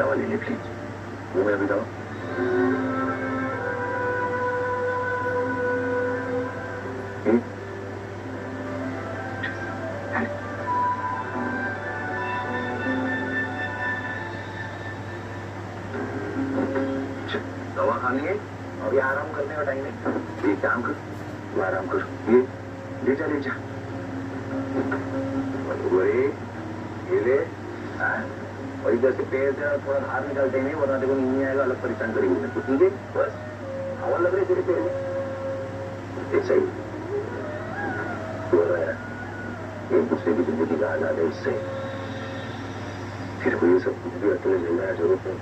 दवा ले ले प्लीज। मुंह में अभी दवा। दवा खानी है, अभी आराम करने का टाइम है। एक काम कर, तू आराम कर। ये ले जा, ले जा। ये ले। और इधर से पैर से थोड़ा बाहर निकालते हैं, वरना देखो नहीं आएगा, अलग परेशान करेगी। तो ठीक है, बस हवा लग रही तेरे पैर में। ऐसा ही बोल रहा है, एक दूसरे की जिंदगी का आजाद है। इससे फिर को ये सब कुछ भी अकेले झेलना है जरूरत नहीं,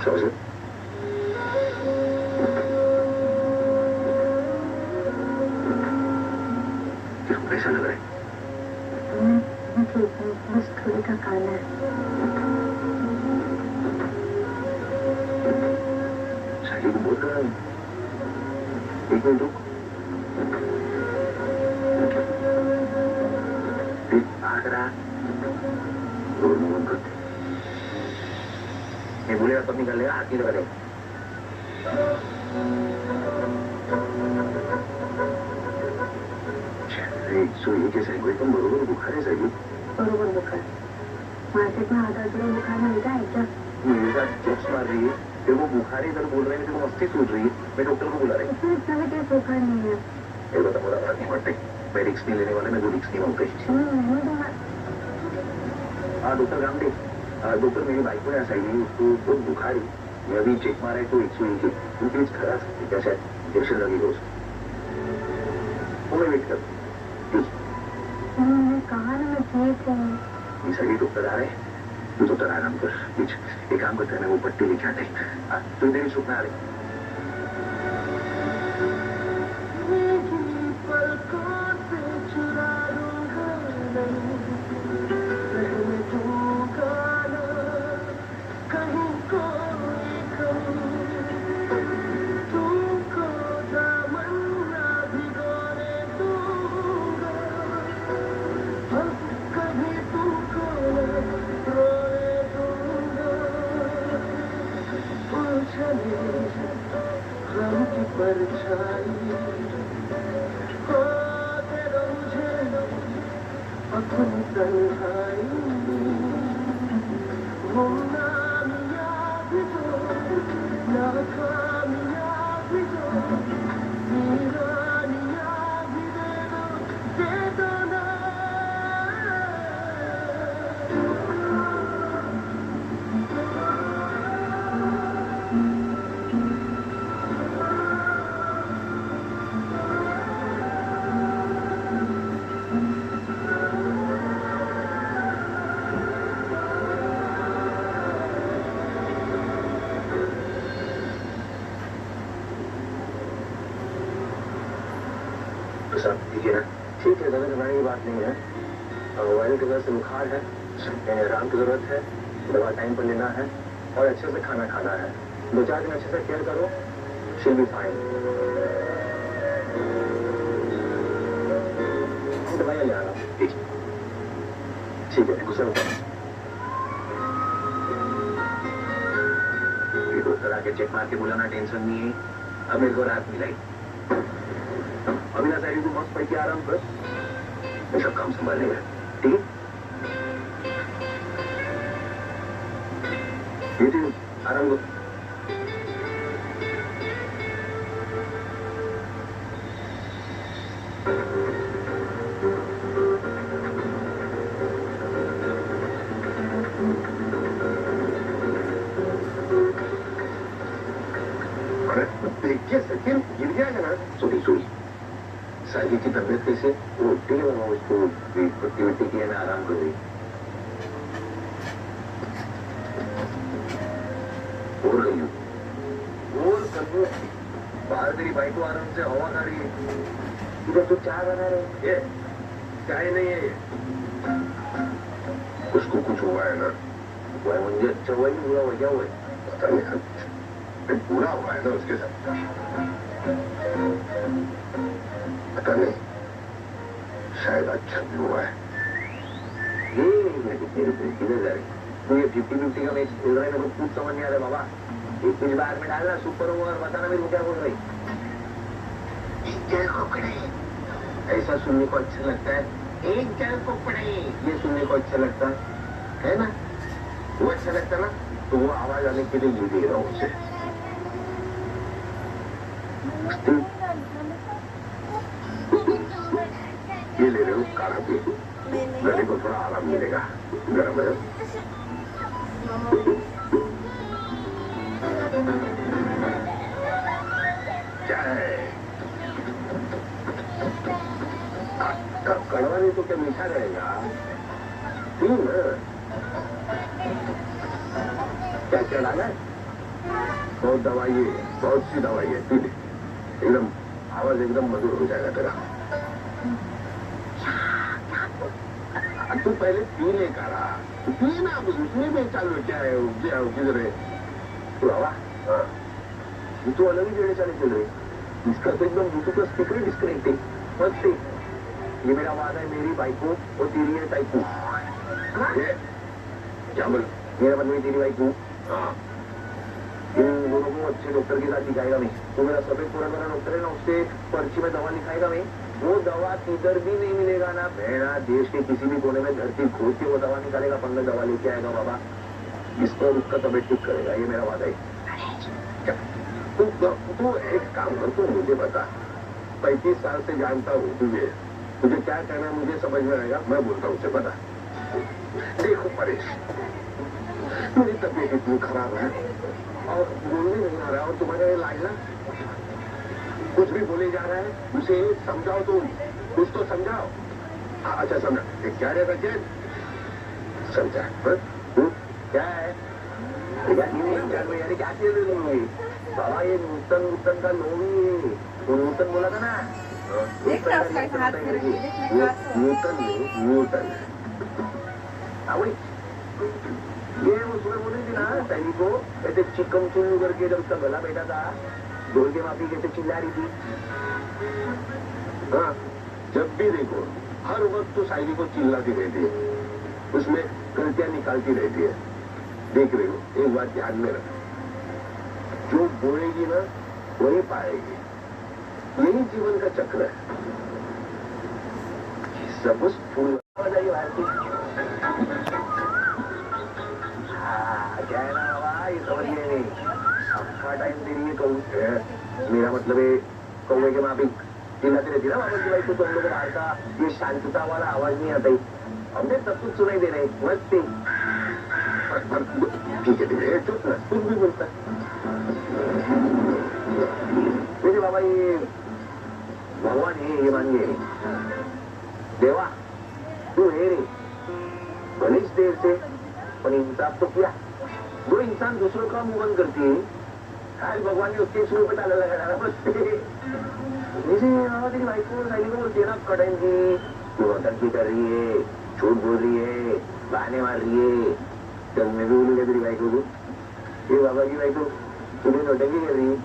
समझे? कैसा लग रहा है? बस थोड़ी थकान है। शादी को बोल रहा है, एक मिनट रुक। भाग रहा करते मैं बोलेगा तब निकाल लेगा, हाथ नहीं लगा देगा। सो ये कैसा है? एकदम बरोबर बुखार है सही? बरोबर बुखार। मार्केट में आधा किलो बुखार मिलता है क्या? मेरे साथ जोक्स मार रही है, फिर वो बुखार इधर बोल रहे हैं, फिर वो मस्ती सूझ रही है। मैं डॉक्टर को बुला रही हूँ। इतना भी बुखार नहीं है। ये बता, मेरा फर्क नहीं पड़ता। मैं रिक्स नहीं लेने वाला, मैं वो रिक्स नहीं मानते। हाँ डॉक्टर रामदेव, डॉक्टर मेरी बाइक को ऐसा ही उसको बहुत बुखार है। मैं अभी चेक मारा है तो 101 उनकी खराब कैसा इंजेक्शन लगेगा उसको। मैं वेट कर। कहा ना मैं ठीक हूँ। सही डॉक्टर आ रहे हैं, तू डॉक्टर आराम कर। कुछ एक काम करते हैं ना, वो पट्टी लेके आते हैं। तू इधर ही सुखना आ रही। ठीक है ना? ठीक है, दवा घबराने की बात नहीं है। वायरल की वजह से बुखार है, आराम की जरूरत है, दवा टाइम पर लेना है और अच्छे से खाना खाना है। 2-4 दिन अच्छे से केयर करो, शी विल बी फाइन। दवाइयाँ ले आना। ठीक है, गुस्सा मत करो। डॉक्टर आके चेक मार के बोला ना, टेंशन नहीं है। अब मेरे को रात मिलाई। अभी ना सारी तू मस्त पैके आराम कर, मैं सब काम संभाल लेगा। ठीक है? ये थी आराम कर। देखिए सचिन गिर जाएगा ना। सॉरी साहिल की तबीयत कैसे? वो उठती है, उसको पट्टी वट्टी की है ना, आराम कर रही। और गई और कर बाहर तेरी बाइक को आराम से हवा खा रही है। इधर तो चाय बना रहे। ये चाय नहीं है, उसको कुछ हुआ है ना? हुआ है मुझे? अच्छा हुआ नहीं हुआ? क्या हुआ है? पता नहीं, पूरा हुआ है ना उसके साथ। पता नहीं, शायद अच्छा भी हुआ है। किधर जा रही? तो ये 50-50 का मैच खेल रहे हैं, मेरे को कुछ समझ नहीं आ रहा बाबा। एक पिच बाहर में डालना, सुपर ओवर, बताना मेरे को क्या बोल रही। ऐसा सुनने को अच्छा लगता है, एक जल को पड़े, ये सुनने को अच्छा लगता है ना? वो अच्छा लगता ना, तो वो आवाज आने के लिए ये दे रहा हूँ उसे। ये ले रहे हो काढ़ा पी, गले को थोड़ा आराम मिलेगा। गर्म है क्या है? कड़वा नहीं तो क्या मीठा रहेगा? क्या क्या डाला है? बहुत दवाई है, बहुत सी दवाई है, पी ले, एकदम आवाज एकदम मधुर हो जाएगा तेरा। तू पहले पी ले काढ़ा, पी ना, उसमें भी चालू क्या है, किधर है तू? हवा तू अलग ही जेड़े चाले चल रही, इसका तो एकदम ब्लूटूथ का स्पीकर डिस्कनेक्टिंग मत से। ये मेरा वादा है, मेरी बाइको और तेरी है टाइपू। क्या बोल? मेरा मतलब तेरी बाइको। हाँ, इन दोनों को अच्छे डॉक्टर के साथ दिखाएगा मैं। तो मेरा सफेद पूरा मेरा डॉक्टर है ना, उससे पर्ची में दवा लिखाएगा मैं। वो दवा किधर भी नहीं मिलेगा ना बहना, देश के किसी भी कोने में धरती खोद के वो दवा निकालेगा, पंद्रह दवा लेके आएगा बाबा, इसको उसका तबियत ठीक करेगा, ये मेरा वादा है। तू एक काम कर, तू मुझे बता, 35 साल से जानता हूँ तुझे क्या कहना है मुझे समझ में आएगा, मैं बोलता हूँ उसे बता। देखो परेश, मेरी तबीयत इतनी खराब है और बोलने नहीं आ रहा, और तुम्हारे लाइला कुछ भी बोले जा रहा है, उसे समझाओ, तुम कुछ तो समझाओ। अच्छा समझा, क्या है सचिन? समझा क्या है? क्या खेल रही बाबा? ये नूतन का लोभी है, वो नूतन बोला था ना, न्यूटन। ये उसमें बोली थी ना सैनी को, ऐसे चिकम चुल्लू करके जब उसका गला बैठा था, ढोल के माफी कैसे चिल्ला रही थी। हाँ, जब भी देखो हर वक्त तो शायरी को चिल्लाती रहती है, उसमें गलतियां निकालती रहती है। देख रहे हो, एक बात ध्यान में रख, जो बोलेगी ना वही पाएगी, यही जीवन का चक्र है। सब उस फूल क्या है ना बाबा, ये समझिए नहीं, अच्छा टाइम दे रही है कहूँ, मेरा मतलब है कौवे के माफी चिल्लाती रहती है ना बाबा की भाई, तो हम लोग बाहर का ये शांतता वाला आवाज नहीं आता ही, हमने सब कुछ सुनाई दे रहे मस्त ठीक है, चुप ना, कुछ भी बोलता है। देखिए बाबा, ये भगवान है ये मानिए, देवा तू है रे, भले देर से पर इंसाफ तो किया। जो इंसान दूसरों का मुंह बंद करती है, आज भगवान ने उसके सुर पे ताला लगा डाला बस। जैसे बाबा तेरी भाई को सैनिक को बोलती है ना, कटन की तू नौटंकी कर रही है, झूठ बोल रही है, बहाने मार रही है, चल मैं भी बोलूंगा तेरी भाई को, ये बाबा की भाई को तुम्हें नौटंकी कर रही है।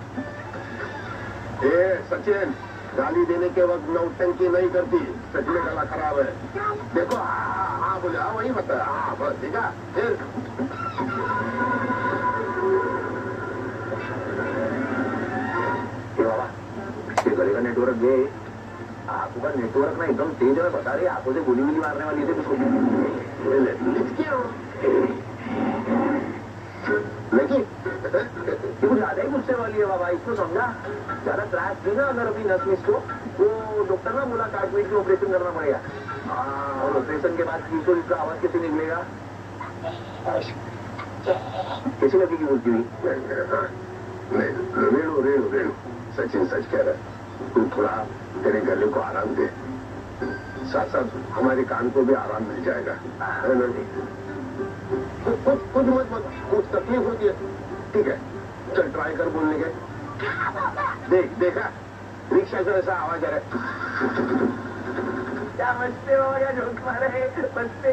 सचिन, गाली देने के वक्त नौटंकी नहीं करती, सच में गला खराब है। देखो हाँ बोले, हाँ वही बता, हाँ बस ठीक है। फिर बाबा ये गले का नेटवर्क गए, आंखों का नेटवर्क ना एकदम तेज है, बता रही आंखों से गोली गोली मारने वाली थी उसको। लेकिन ये कुछ ज्यादा ही गुस्से वाली है बाबा, इसको समझा, ज्यादा त्रास दी ना अगर अभी नस मिस को, वो डॉक्टर ना बोला कार्टवेट में ऑपरेशन करना पड़ेगा, और ऑपरेशन के बाद किसको इसका आवाज कैसे निकलेगा, कैसे लगेगी बोलती हुई। रेणु रेणु रेणु, सचिन सच कह रहा है, तू थोड़ा तेरे गले को आराम दे, साथ साथ हमारे कान को भी आराम मिल जाएगा। कुछ मत कुछ तकलीफ होती है, ठीक है, चल ट्राई कर बोलने के। देखा रिक्शा से ऐसा आवाज आ रहा है, क्या मस्ते हो या जोक मारे मस्ते।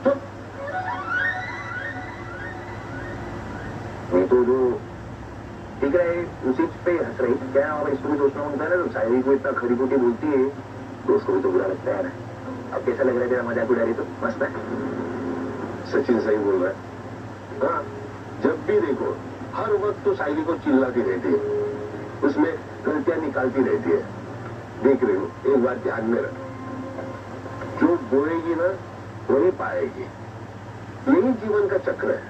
चुप, नहीं तो जो ठीक रहे उसी पे हंस रही, क्या है इसको भी सोचना होता है ना, तो शायरी को इतना खरी खोटी बोलती है तो उसको भी तो बुरा लगता है ना। अब कैसा लग रहा है तेरा मजाक उड़ा रही तो? मस्त है। सचिन सही बोल रहा है। हाँ, जब भी देखो हर वक्त तो शायरी को चिल्लाती रहती है, उसमें गलतियां निकालती रहती है। देख रही हूँ, एक बात ध्यान में रख, जो बोएगी ना वही पाएगी, यही जीवन का चक्र है।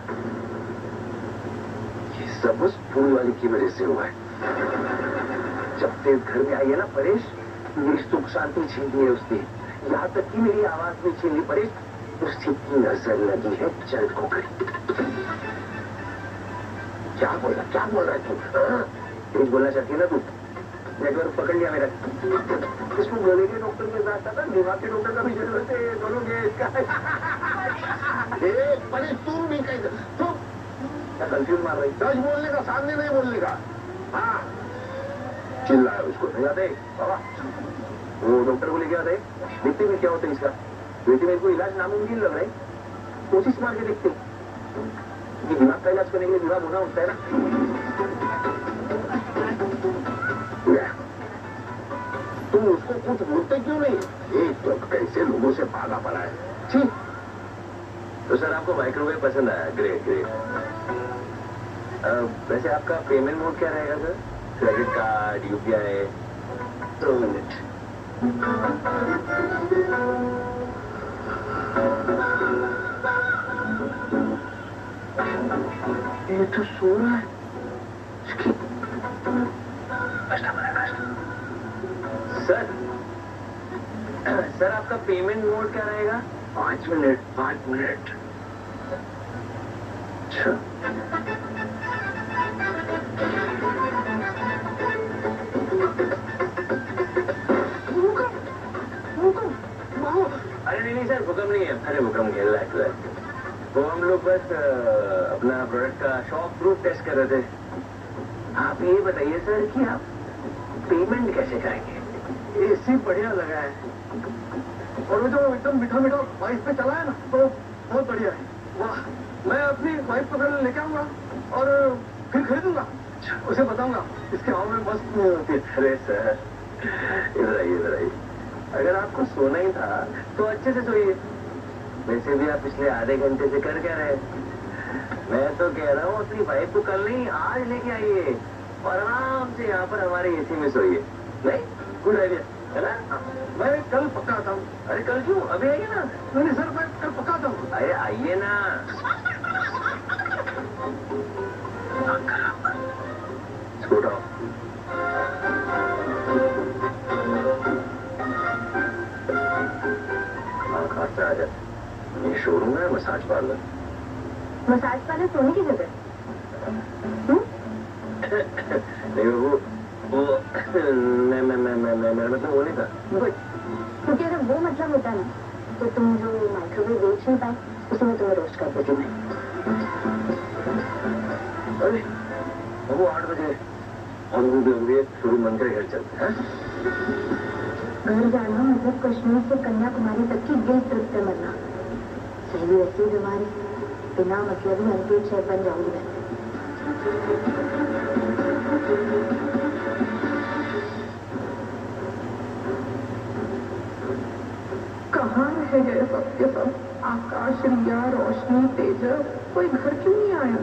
ये सब उस फूल वाली की वजह से हुआ है। जब से घर में आई है ना परेश, मेरी सुख शांति छीन ली है उसने, यहाँ तक कि मेरी आवाज भी छीन ली। परेश, उसकी नजर लगी है जल्द को करी। क्या बोल रहा है तू? कुछ बोलना चाहती है ना तू? नेटवर्क पकड़ लिया मेरा। इसको बोलेंगे डॉक्टर के साथ था, दिमाग के डॉक्टर का भी जरूरत है दोनों के। परेश तुम भी कहीं तुम क्या कंफ्यूज मार रही? सच बोलने का, सामने नहीं बोलने का। हाँ, चिल्लाया उसको नहीं आते बाबा, वो डॉक्टर को लेके आते, देखते भी क्या होता है इसका। बेटी मेरे को इलाज नामुमकिन लग रहा है, कोशिश मार के देखते। ये दिमाग का इलाज करने के लिए दिमाग होना होता है ना। तुम उसको कुछ बोलते क्यों नहीं? ये तो कैसे लोगों से भागा पड़ा है। ठीक तो सर, आपको माइक्रोवेव पसंद आया? Great great. वैसे आपका पेमेंट मोड क्या रहेगा sir? Credit card, UPI? 2 minute. ये तो सो रहा है। सर आपका पेमेंट मोड क्या रहेगा? 5 मिनट 5 मिनट। अच्छा, अरे नहीं सर, भूकंप नहीं है। अरे भूकंप खेल रहा है तो हम लोग बस अपना प्रोडक्ट का शॉक प्रूफ टेस्ट कर रहे थे। आप ये बताइए सर कि आप पेमेंट कैसे करेंगे? एसी बढ़िया लगा है और वो जो एकदम मीठा मीठा वाइफ पे चला है ना, तो बहुत बढ़िया है। वाह, मैं अपनी वाइफ को कल लेके आऊंगा और फिर खरीदूंगा, उसे बताऊंगा इसके हवा में मस्त नहीं होती। अरे सर, इधर आइए। अगर आपको सोना ही था तो अच्छे से सोइए। वैसे भी आप पिछले आधे घंटे से कर क्या रहे? मैं तो कह रहा हूँ अपनी वाइफ को कल नहीं आज लेके आइए और आराम से यहाँ पर हमारे एसी में सोइए। नहीं, गुड आइडिया है ना? मैं कल पक्का आता हूँ। अरे कल क्यों? अभी आइए ना। नहीं सर, मैं कल पक्का आता हूँ। अरे आइए ना। उठाओ। आ जा। ये शोरूम है मसाज पार्लर। मसाज पार्लर सोने की जगह? नहीं वो मेरा मतलब वो नहीं था। गुड, क्योंकि अगर वो मतलब होता ना तो तुम जो माइक्रोवेव बेच नहीं पाए उसे मैं तुम्हें रोस्ट कर देती। अरे वो 8 बजे हम भी शोरूम बंद कर घर चलते हैं। घर जाना मतलब कश्मीर से कन्याकुमारी तक की गिल ट्रिप पे मरना। सही वैसी बीमारी, बिना मतलब ही अनपेड शेफ बन जाऊंगी मैं। कहाँ रह गए सबके सब? आकाश, रिया, रोशनी, तेजस, कोई घर क्यों नहीं आया?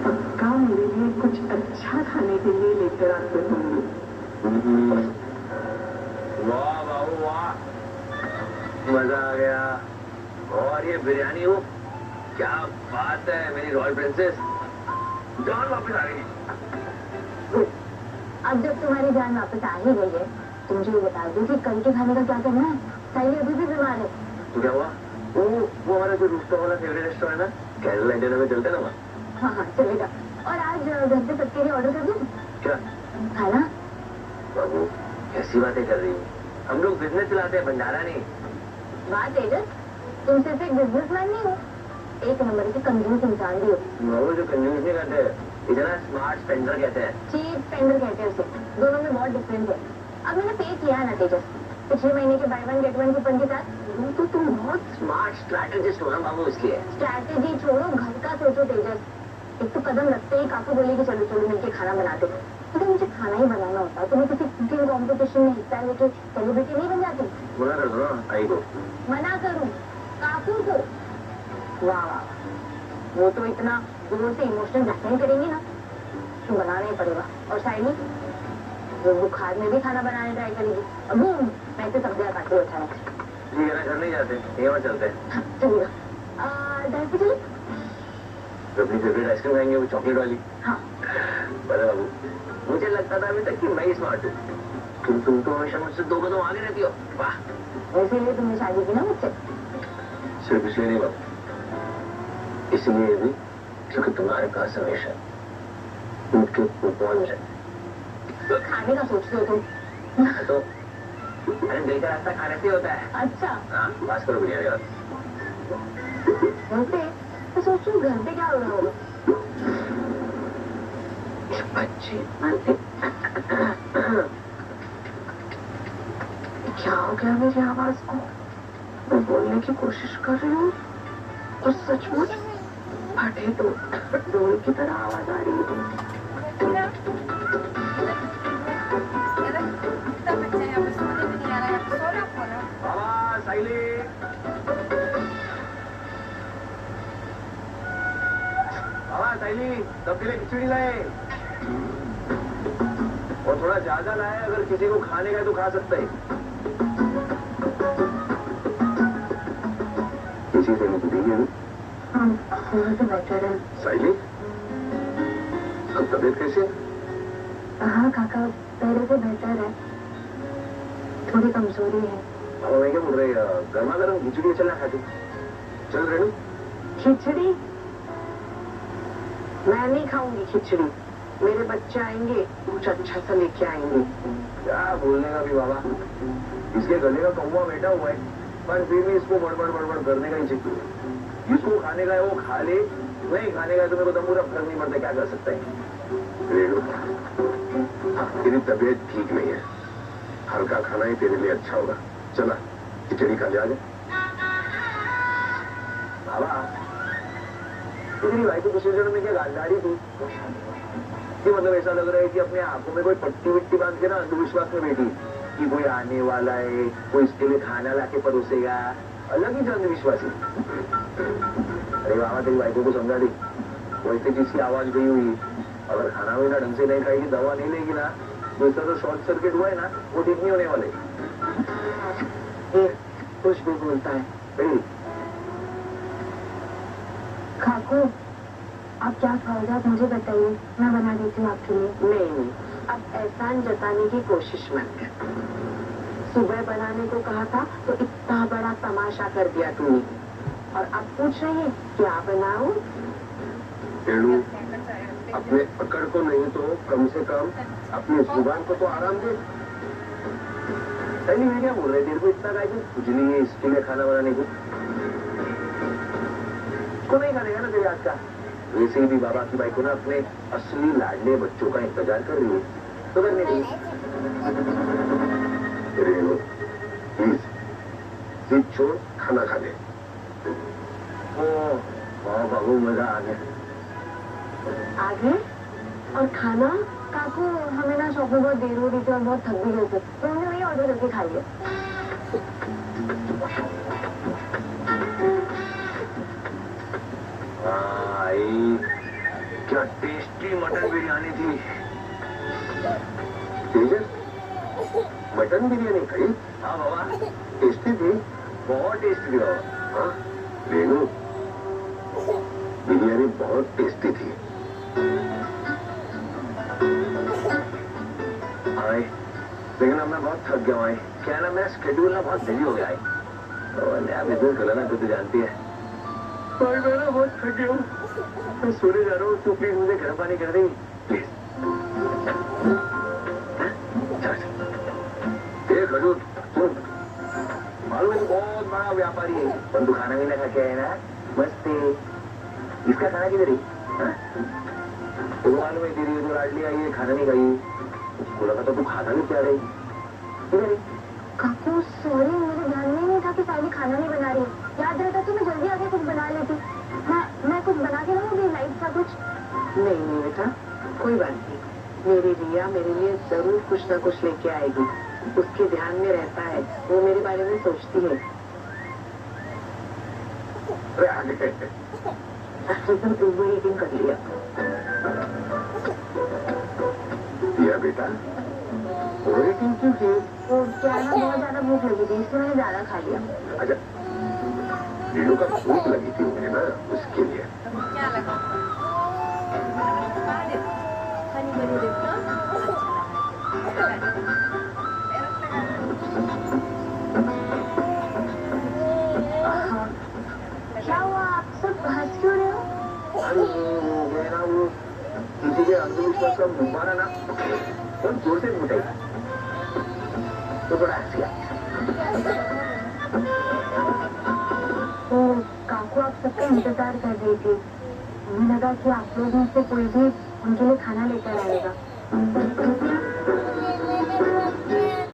पक्का मेरे लिए कुछ अच्छा खाने के लिए लेकर आते होंगे। वाह बाबू वाह, मजा आ गया। और ये बिरयानी हो, क्या बात है मेरी रॉयल प्रिंसेस, जान वापस आ गई। अब जब तुम्हारी जान वापस आ ही गई है, तुम मुझे ये बता दो कि कल के खाने का क्या करना है? साहिल अभी भी बीमार है। तो क्या हुआ? वो हमारा जो रूफटॉप वाला फेवरेट रेस्टोरेंट है ना, कैरल इंडियन में चलते ना वहाँ। हाँ चलेगा। और आज घर पे सबके लिए ऑर्डर कर दूँ? क्या खाना? बाबू कैसी बातें कर रही हो? हम लोग बिजनेस चलाते हैं, भंडारा नहीं। बात तेजस, तुम सिर्फ एक बिजनेसमैन नहीं हो, एक नंबर के कंजूस इंसान भी हो। बाबू जो कंजूस नहीं करते, इतना स्मार्ट स्पेंडर कहते हैं। चीप स्पेंडर कहते हैं उसे। दोनों में बहुत डिफरेंस है। अब मैंने पे किया है ना तेजस, पिछले महीने के by one get one coupon के साथ। तो तुम बहुत स्मार्ट स्ट्रैटेजिस्ट हो ना बाबू, इसलिए। स्ट्रैटेजी छोड़ो, घर का सोचो तेजस। एक तो कदम रखते ही काकू बोले कि चलो चलो मिलके खाना बनाते। अगर मुझे खाना ही बनाना होता तो मैं किसी कुकिंग कॉम्पिटिशन में हिस्सा लेके सेलिब्रिटी नहीं बन जाती। मना कर दो ना आई को। मना करूं काकू को? वाह वाह, वो तो इतना जोर से इमोशनल ब्लैकमेल करेंगे ना तो बनाना ही पड़ेगा। और साइली वो बुखार में भी खाना बनाने ट्राई करेगी। अबू मैं तो सब्जियां काट के उठाया। ठीक है ना, घर नहीं जाते, यहाँ चलते हैं। चलिएगा। घर पे चलिए। तो अपनी फेवरेट आइसक्रीम खाएंगे, वो चॉकलेट वाली। हाँ पता बाबू, मुझे लगता था अभी तक कि मैं ही स्मार्ट हूँ। तुम तो हमेशा मुझसे 2 कदम आगे रहती हो। वाह, इसीलिए तुमने शादी की ना मुझसे? सिर्फ इसलिए नहीं बाबू, इसलिए भी क्योंकि तुम्हारे पास हमेशा उनके पहुंच जाए। खाने का सोचते हो तुम? तो अरे दिल का रास्ता खाने से होता है। अच्छा हाँ, बात करो बिरयानी और। वैसे तो सोचो घर पे क्या हो रहा होगा? बच्चे क्या हो गया मेरी आवाज को? मैं बोलने की कोशिश कर रही हूँ और सचमुच फटे तो डोल की तरह आवाज आ रही है। बाबा साइली, बाबा साइली, सबके लिए खिचड़ी लाए और थोड़ा ज्यादा लाए। अगर किसी को खाने का है तो खा सकता है। किसी से नहीं दी है। हाँ थोड़ा सा बेटर है। साइली, अब तबीयत कैसी है? हाँ काका पहले से बेहतर है, थोड़ी कमजोरी है। बाबा मैं क्या बोल रही है, गर्मा गर्म खिचड़ी चलना खाती। चल रेणु। खिचड़ी? मैं नहीं खाऊंगी खिचड़ी, मेरे बच्चे आएंगे कुछ अच्छा सा लेके आएंगे। क्या बोलने का भी बाबा, इसके गले का कौवा बैठा हुआ है, पर फिर भी इसको बड़बड़ बड़बड़ करने का ही चाहिए। जिसको खाने का है वो खा ले, नहीं खाने का है तो मेरे को तो पूरा फर्क नहीं पड़ता, क्या कर सकता है। रेणु, तेरी तबीयत ठीक नहीं है, हल्का खाना ही तेरे लिए अच्छा होगा। चला खिचड़ी खा ले आजा। बाबा तेरी भाई को पिछले जन्म में क्या गांधारी थी कि मतलब ऐसा लग रहा है कि अपने आंखों में कोई पट्टी विट्टी बांध के ना अंधविश्वास में बैठी कि कोई आने वाला है, कोई इसके लिए खाना लाके परोसेगा। अलग ही अंधविश्वास है। अरे बाबा तेरी भाई को समझा दी, वैसे जिसकी आवाज गई हुई, अगर खाना वगैरह ढंग से नहीं खाएगी, दवा नहीं लेगी ना, तो इसका जो शॉर्ट सर्किट हुआ है ना वो ठीक नहीं होने वाले। कुछ भी बोलता है। काकू आप क्या खाओगे आप मुझे बताइए, मैं बना देती हूँ आपके लिए। नहीं, अब एहसान जताने की कोशिश मत कर। सुबह बनाने को कहा था तो इतना बड़ा तमाशा कर दिया तूने, और अब पूछ रही है क्या बनाऊं? रेणु, अपने पकड़ को नहीं तो कम से कम अपनी जुबान को तो आराम दे। सही मैं क्या बोल रहे, तेरे को इतना का कुछ नहीं है इसके लिए खाना बनाने को नहीं खानेगा ना तेरे हाथ का। वैसे भी बाबा की भाई को ना अपने असली लाडले बच्चों का इंतजार कर रही है, तो करने देगी। रेणु प्लीज जिद छोड़, खाना खा ले। वाह बाबू मजा आ गया। आगे और खाना? काकू हमें ना शॉप में बहुत देर हो रही थी और बहुत थक भी गए थे, तो हमने वही ऑर्डर करके खा लिया। क्या टेस्टी मटन बिरयानी थी। मटन बिरयानी खाई? हाँ बाबा टेस्टी थी, बहुत टेस्टी थी बाबा। हाँ रेणु, बिरयानी बहुत टेस्टी थी। आए लेकिन अब मैं बहुत थक गया हूँ। क्या ना मेरा शेड्यूल ना बहुत बिजी हो गया है, और नया बिजनेस खोला ना, तो जानती है भाई मैं ना बहुत थक गया हूँ, मैं सोने जा रहा हूँ, तो प्लीज मुझे गर्म पानी कर दी प्लीज। खजूर सुन, मालूम है बहुत बड़ा व्यापारी है, पर तू खाना भी ना खा के आए ना, मस्त है। इसका खाना किधर है? तो मालूम है तेरी जो लाडली आई है खाना नहीं खाई, उसको लगा तो तू खाना नहीं क्या रही, किधर है? काकू सॉरी, मुझे ध्यान में नहीं था कि साली खाना नहीं बना रही। याद रहता तो मैं जल्दी आके कुछ बना लेती। मैं कुछ बना के लाऊंगी लाइट सा कुछ। नहीं बेटा कोई बात नहीं, मेरी रिया मेरे लिए जरूर कुछ ना कुछ लेके आएगी। उसके ध्यान में रहता है, वो मेरे बारे में सोचती है। ओवरईटिंग कर लिया। दिया बेटा, ओवरईटिंग क्यों की? वो क्या है ना, बहुत ज्यादा भूख लगी थी इसलिए मैंने ज्यादा खा लिया। अच्छा, लीलू का भूख लगी थी मुझे ना, उसके लिए। क्या लगा? हनी बनी देखना क्या हुआ, आप सब हंस क्यों रहे हो? अरे वो गया ना, वो किसी के अंधविश्वास का मुबारा ना बहुत जोर से फूटा तो बड़ा हंस गया। तो काकू आप सबका इंतजार कर रही थी, मुझे लगा कि आप लोगों से कोई भी उनके लिए खाना लेकर आएगा।